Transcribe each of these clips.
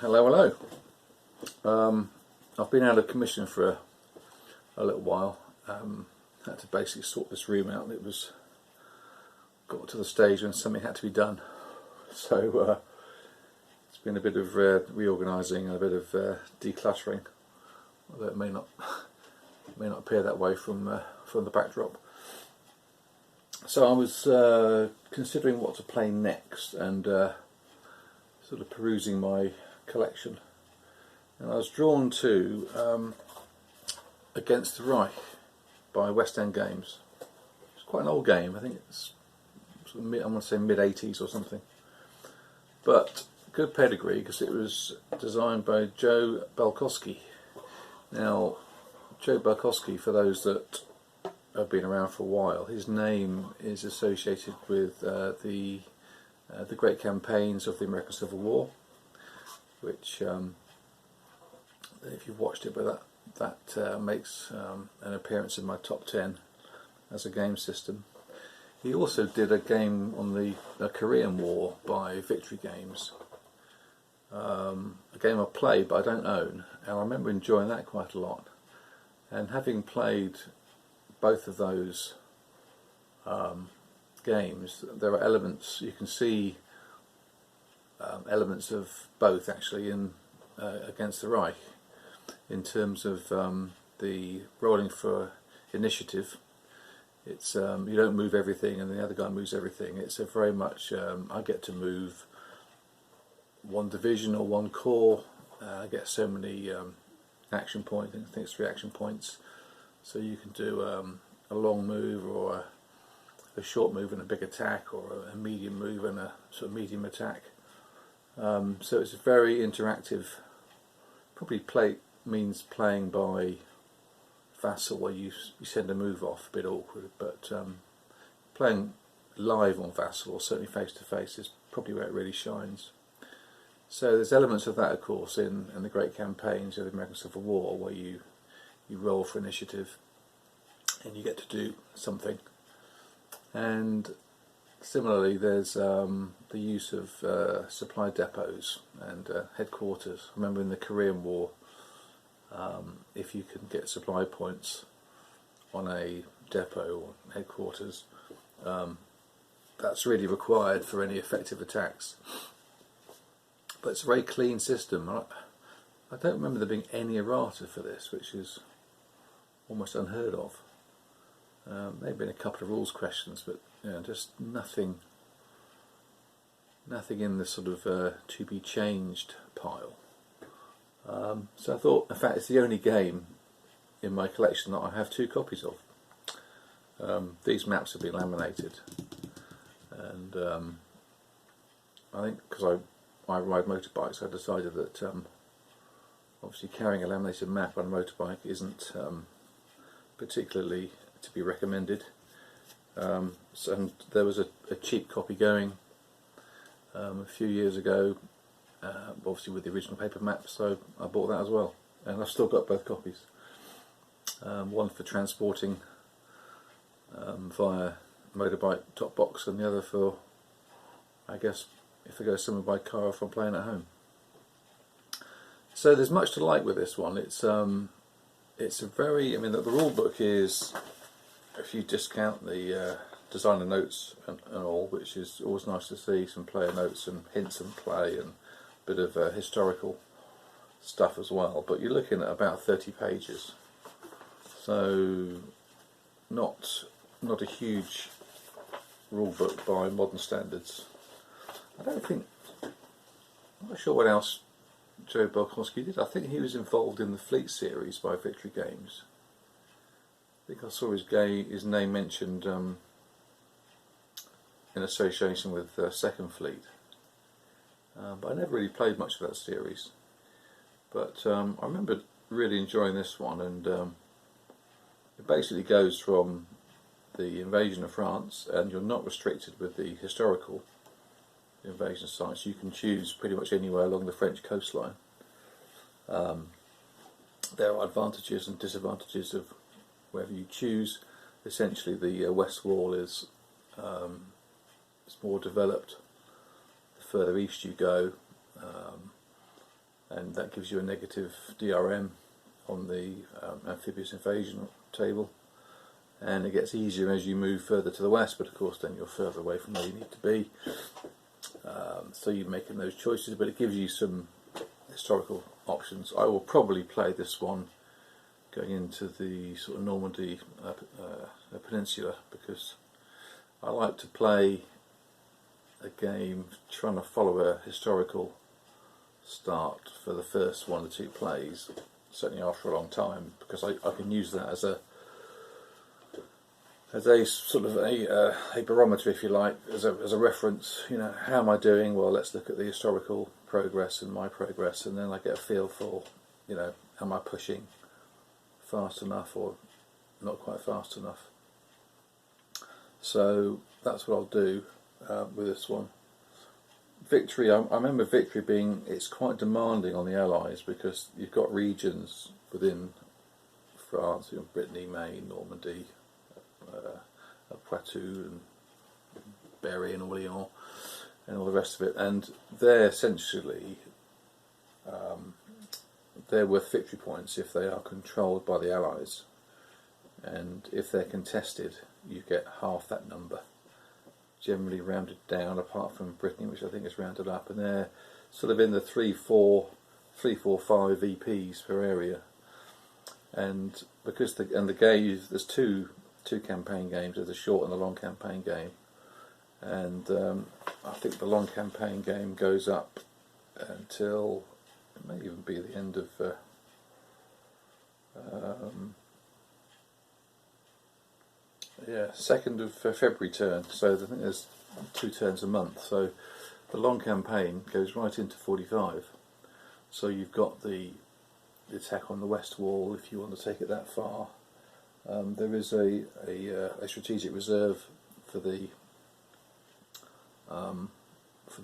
Hello, hello. I've been out of commission for a little while. Had to basically sort this room out. It was got to the stage when something had to be done. So it's been a bit of reorganising and a bit of decluttering, although it may not appear that way from the backdrop. So I was considering what to play next and sort of perusing my collection, and I was drawn to Against the Reich by West End Games. It's quite an old game. I think it's sort of I want to say mid-80s or something, but good pedigree because it was designed by Joe Belkowski. Now, Joe Belkowski, for those that have been around for a while, his name is associated with the great campaigns of the American Civil War, which if you've watched it, but that makes an appearance in my top 10 as a game system. He also did a game on the Korean War by Victory Games, a game I played but I don't own, and I remember enjoying that quite a lot. And having played both of those games, there are elements, you can see elements of both actually in Against the Reich, in terms of the rolling for initiative. It's you don't move everything and the other guy moves everything. It's a very much I get to move one division or one corps. I get so many action points. I think it's 3 action points, so you can do a long move or a short move and a big attack, or a medium move and a sort of medium attack. So it's very interactive. Probably means playing by vassal, where you send a move off, a bit awkward, but playing live on vassal, or certainly face to face, is probably where it really shines. So there's elements of that, of course, in the great campaigns of the American Civil War, where you roll for initiative and you get to do something. And similarly, there's the use of supply depots and headquarters. I remember in the Korean War, if you can get supply points on a depot or headquarters, that's really required for any effective attacks. But it's a very clean system. I don't remember there being any errata for this, which is almost unheard of. Maybe been a couple of rules questions, but just nothing in the sort of to be changed pile. So I thought, in fact, it's the only game in my collection that I have 2 copies of. These maps have been laminated, and I think because I ride motorbikes, I decided that obviously carrying a laminated map on a motorbike isn't particularly to be recommended. And there was a cheap copy going a few years ago, obviously with the original paper map, so I bought that as well, and I've still got both copies. One for transporting via motorbike top box, and the other for, I guess, if I go somewhere by car or if I'm playing at home. So there's much to like with this one. It's a very, the rule book is, if you discount the designer notes and all, which is always nice to see, some player notes and hints and play and a bit of historical stuff as well, but you're looking at about 30 pages, so not a huge rule book by modern standards. I'm not sure what else Joe Belkowski did. I think he was involved in the Fleet series by Victory Games. I think I saw his name mentioned in association with Second Fleet, but I never really played much of that series. But I remember really enjoying this one, and it basically goes from the invasion of France, and you're not restricted with the historical invasion sites. You can choose pretty much anywhere along the French coastline. There are advantages and disadvantages of wherever you choose. Essentially, the West Wall is more developed the further east you go. and that gives you a negative DRM on the amphibious invasion table. And it gets easier as you move further to the west, but of course then you're further away from where you need to be. So you're making those choices, but it gives you some historical options. I will probably play this one going into the sort of Normandy peninsula, because I like to play a game trying to follow a historical start for the first 1 or 2 plays, certainly after a long time, because I can use that as a sort of a barometer, if you like, as a reference. You know, how am I doing? Well, let's look at the historical progress and my progress, and then I get a feel for, you know, am I pushing fast enough or not quite fast enough. So that's what I'll do with this one. Victory, I remember Victory being, it's quite demanding on the Allies, because you've got regions within France, you know, Brittany, Maine, Normandy, Poitou and Berry and Orléans and all the rest of it, and they're essentially they're worth victory points if they are controlled by the Allies, and if they're contested you get half that number, generally rounded down, apart from Brittany, which I think is rounded up, and they're sort of in the 3, 4, 5 VPs per area. And because the game, there's two campaign games, there's a short and a long campaign game, and I think the long campaign game goes up until, it may even be the end of 2nd of February turn, so I think there's 2 turns a month, so the long campaign goes right into 45. So you've got the attack on the west wall, if you want to take it that far. There is a strategic reserve for the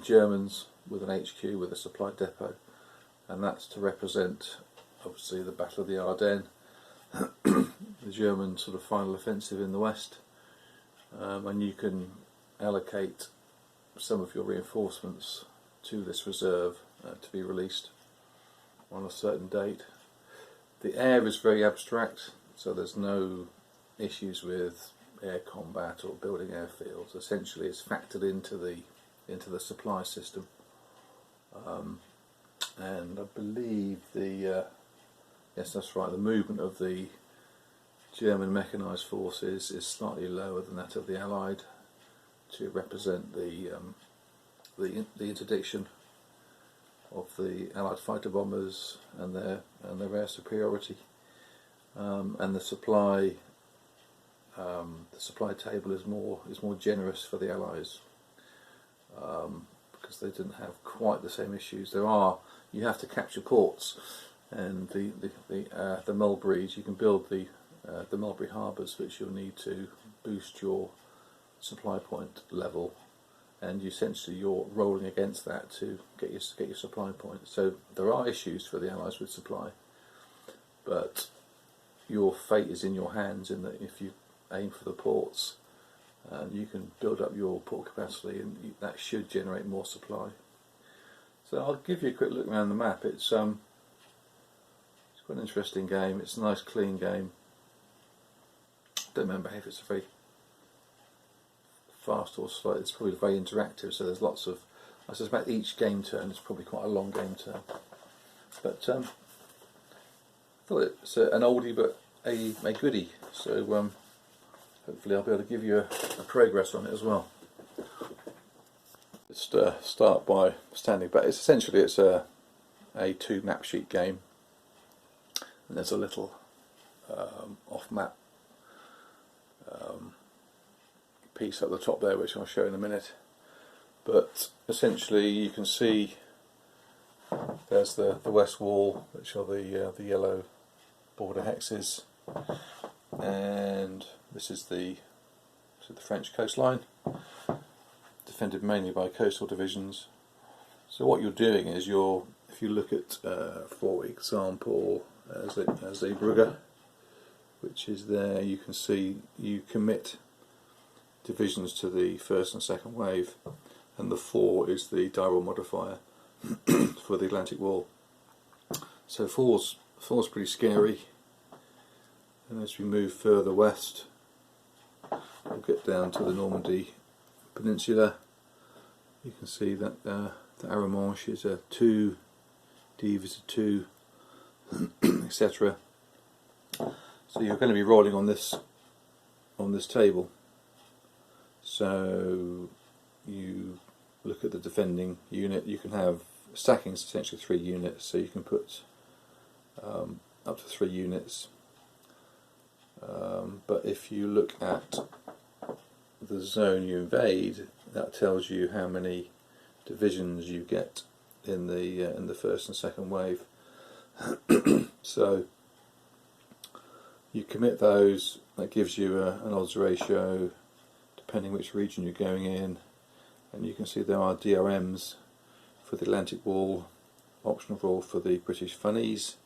Germans, with an HQ, with a supply depot, and that's to represent obviously the Battle of the Ardennes, the German sort of final offensive in the west, and you can allocate some of your reinforcements to this reserve to be released on a certain date. The air is very abstract, so there's no issues with air combat or building airfields. Essentially it's factored into the supply system, and I believe yes, that's right, the movement of the German mechanised forces is slightly lower than that of the Allied, to represent the interdiction of the Allied fighter bombers and their air superiority, and the supply table is more generous for the Allies, because they didn't have quite the same issues. You have to capture ports, and the mulberries, you can build the mulberry harbours, which you'll need to boost your supply point level, and you're rolling against that to get your supply point. So there are issues for the Allies with supply, but your fate is in your hands, in that if you aim for the ports, you can build up your port capacity, and that should generate more supply. So I'll give you a quick look around the map. It's quite an interesting game. It's a nice clean game. Don't remember if it's a very fast or slow. It's probably very interactive, so there's lots of, I suspect each game turn is probably quite a long game turn. But I thought it's an oldie but a goodie, so hopefully I'll be able to give you a progress on it as well. Just start by standing back. It's a 2 map sheet game, and there's a little off map piece at the top there, which I'll show in a minute. But essentially you can see there's the west wall, which are the yellow border hexes, and this is the French coastline, defended mainly by coastal divisions. So what you're doing is if you look at, for example, Zeebrugge, which is there, you can see you commit divisions to the first and second wave, and the 4 is the Dyrel modifier for the Atlantic Wall. So fall's pretty scary, and as we move further west we'll get down to the Normandy Peninsula. You can see that the Arromanches is a 2, Dives is a 2, etc. So you're going to be rolling on this table. So you look at the defending unit. You can have stacking is essentially 3 units, so you can put up to 3 units. But if you look at the zone you invade, that tells you how many divisions you get in the first and second wave. So you commit those. That gives you an odds ratio depending which region you're going in, and you can see there are DRMs for the Atlantic Wall, optional roll for the British Funnies.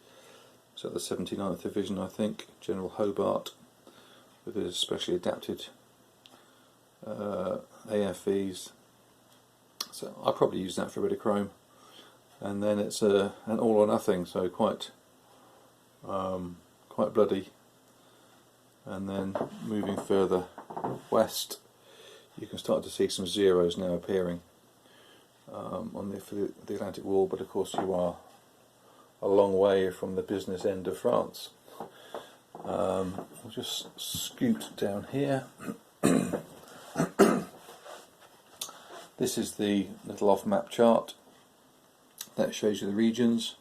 So the 79th Division, I think, General Hobart, with his specially adapted AFVs. So I probably use that for a bit of chrome. And then it's an all or nothing, so quite bloody. And then moving further west, you can start to see some zeros now appearing on the Atlantic Wall, but of course you are a long way from the business end of France. I'll just scoot down here. This is the little off-map chart that shows you the regions.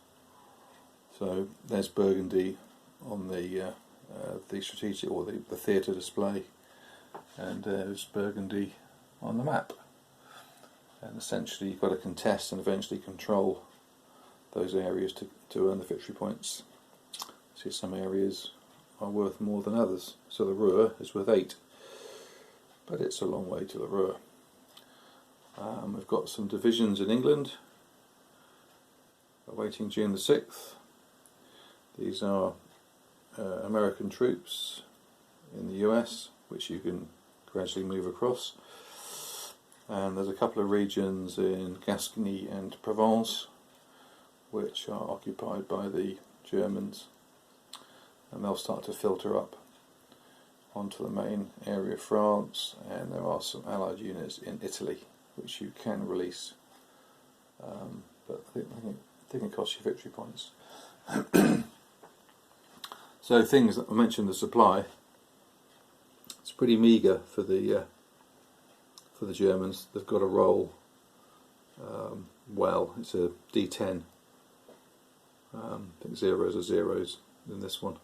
So there's Burgundy on the strategic or the theatre display, and there's Burgundy on the map. And essentially you've got to contest and eventually control those areas to earn the victory points. See, some areas are worth more than others. So the Ruhr is worth 8, but it's a long way to the Ruhr. We've got some divisions in England awaiting June the 6th. These are American troops in the US, which you can gradually move across. And there's a couple of regions in Gascony and Provence which are occupied by the Germans, and they'll start to filter up onto the main area of France. And there are some Allied units in Italy which you can release, but I think it costs you victory points. So things that I mentioned, the supply, it's pretty meagre for the Germans. They've got to roll well. It's a D10. I think zeros are zeros in this one.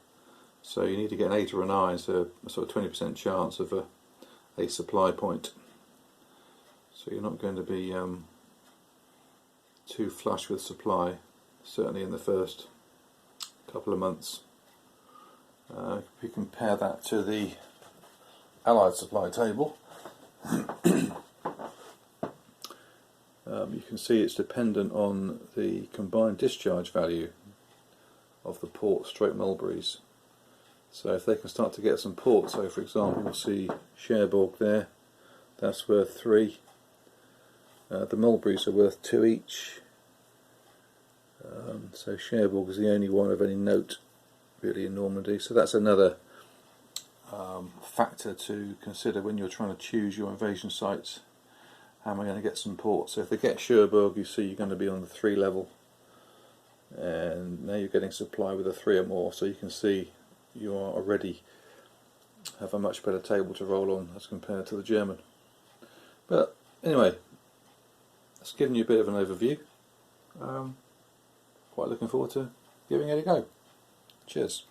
So you need to get an 8 or a 9, so a sort of 20% chance of a supply point. So you're not going to be too flush with supply, certainly in the first couple of months. If we compare that to the Allied supply table, you can see it's dependent on the combined discharge value of the port stroke mulberries. So if they can start to get some ports, so for example we'll see Cherbourg there, that's worth 3. The mulberries are worth 2 each. So Cherbourg is the only one of any note really in Normandy. So that's another factor to consider when you're trying to choose your invasion sites. How am I going to get some ports? So if they get Cherbourg, you see you're going to be on the 3 level, and now you're getting supply with a 3 or more, so you can see you are already have a much better table to roll on as compared to the German. But anyway, that's given you a bit of an overview. Quite looking forward to giving it a go. Cheers.